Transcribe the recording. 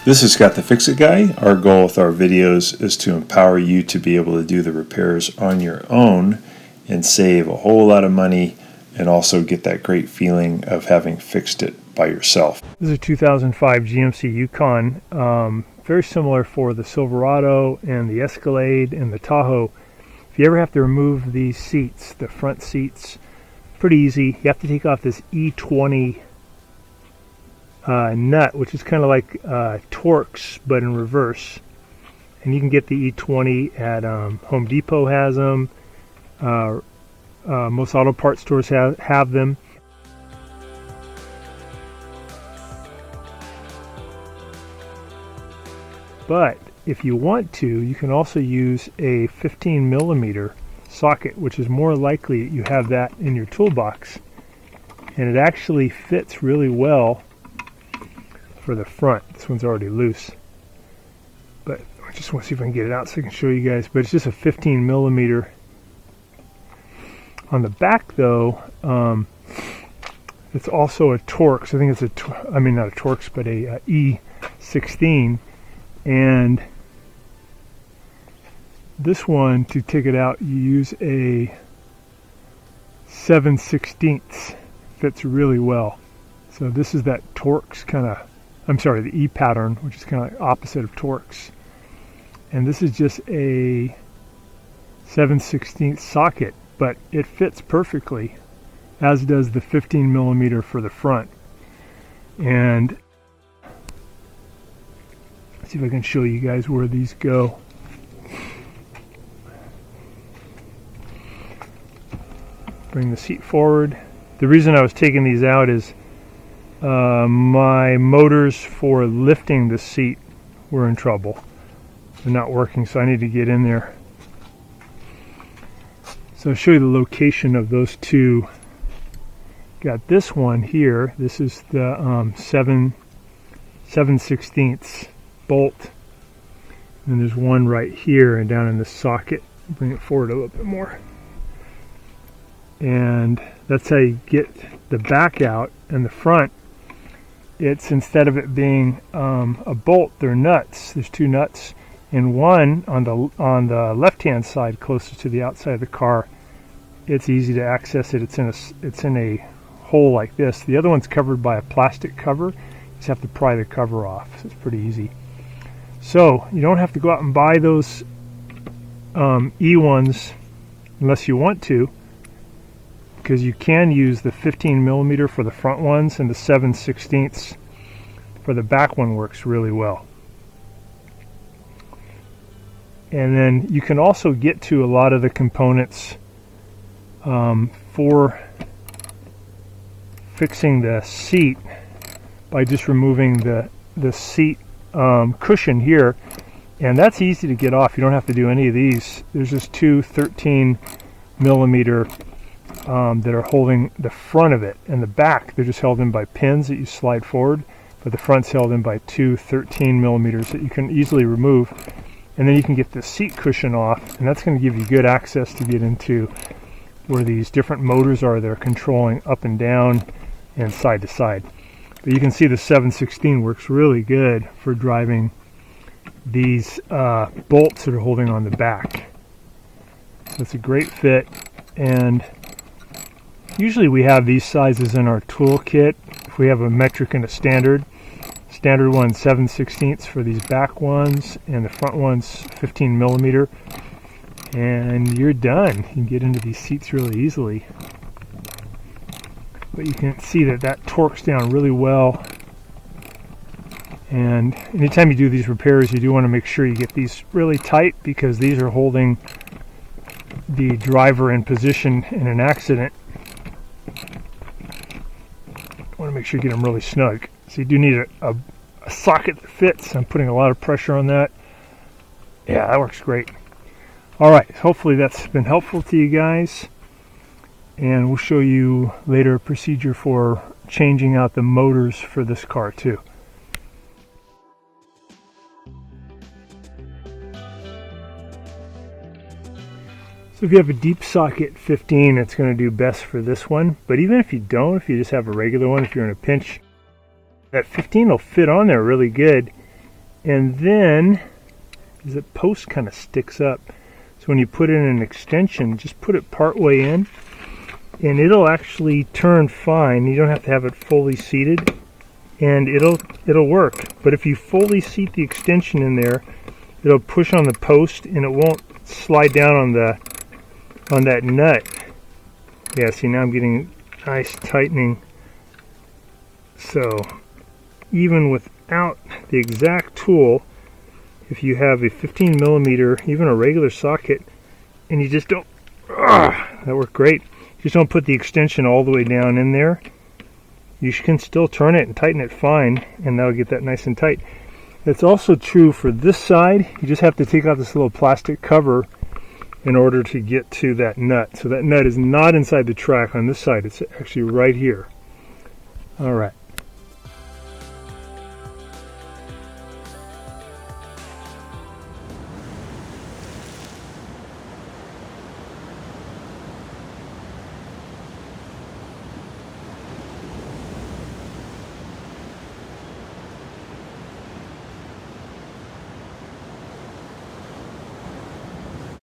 This is Scott the Fix-It Guy. Our goal with our videos is to empower you to be able to do the repairs on your own and save a whole lot of money and also get that great feeling of having fixed it by yourself. This is a 2005 GMC Yukon, very similar for the Silverado and the Escalade and the Tahoe. If you ever have to remove these seats, the front seats, pretty easy. You have to take off this E20 nut, which is kind of like Torx but in reverse, and you can get the E20 at Home Depot has them. Most auto parts stores have them. But if you want to, you can also use a 15mm socket, which is more likely you have that in your toolbox, and it actually fits really well for the front. This one's already loose, but I just want to see if I can get it out so I can show you guys. But it's just a 15mm. On the back though, it's also a Torx. I think it's not a Torx, but a E16. And this one, to take it out, you use a 7/16. Fits really well. So this is that Torx kind of, the E pattern, which is kind of opposite of Torx. And this is just a 7/16 socket, but it fits perfectly, as does the 15mm for the front. And let's see if I can show you guys where these go. Bring the seat forward. The reason I was taking these out is my motors for lifting the seat were in trouble. They're not working, so I need to get in there. So I'll show you the location of those two. Got this one here. This is the 7/16 bolt. And there's one right here and down in the socket. Bring it forward a little bit more. And that's how you get the back out. And the front, it's, instead of it being a bolt, they're nuts. There's two nuts, and one on the left-hand side, closest to the outside of the car. It's easy to access it. It's in a hole like this. The other one's covered by a plastic cover. You just have to pry the cover off. So it's pretty easy. So you don't have to go out and buy those E ones unless you want to, because you can use the 15mm for the front ones, and the 7/16 for the back one works really well. And then you can also get to a lot of the components for fixing the seat by just removing the seat cushion here, and that's easy to get off. You don't have to do any of these. There's just two 13mm that are holding the front of it, and the back, they're just held in by pins that you slide forward, but the front's held in by two 13mm that you can easily remove. And then you can get the seat cushion off, and that's going to give you good access to get into where these different motors are that are controlling up and down and side to side. But you can see the 7/16 works really good for driving these bolts that are holding on the back. So it's a great fit, and usually we have these sizes in our toolkit. If we have a metric and a standard one 7/16 for these back ones, and the front one's 15mm, and you're done. You can get into these seats really easily. But you can see that torques down really well. And anytime you do these repairs, you do want to make sure you get these really tight, because these are holding the driver in position in an accident. You want to make sure you get them really snug. So you do need a socket that fits. I'm putting a lot of pressure on that. Yeah, that works great. Alright, hopefully that's been helpful to you guys. And we'll show you later a procedure for changing out the motors for this car too. So if you have a deep socket 15, it's going to do best for this one. But even if you don't, if you just have a regular one, if you're in a pinch, that 15 will fit on there really good. And then the post kind of sticks up. So when you put in an extension, just put it part way in, and it'll actually turn fine. You don't have to have it fully seated, and it'll work. But if you fully seat the extension in there, it'll push on the post, and it won't slide down on that nut. Yeah, see, now I'm getting nice tightening. So even without the exact tool, if you have a 15 millimeter, even a regular socket, and you just don't, that worked great. You just don't put the extension all the way down in there, you can still turn it and tighten it fine, and that'll get that nice and tight. It's also true for this side. You just have to take out this little plastic cover in order to get to that nut. So that nut is not inside the track on this side. It's actually right here. All right.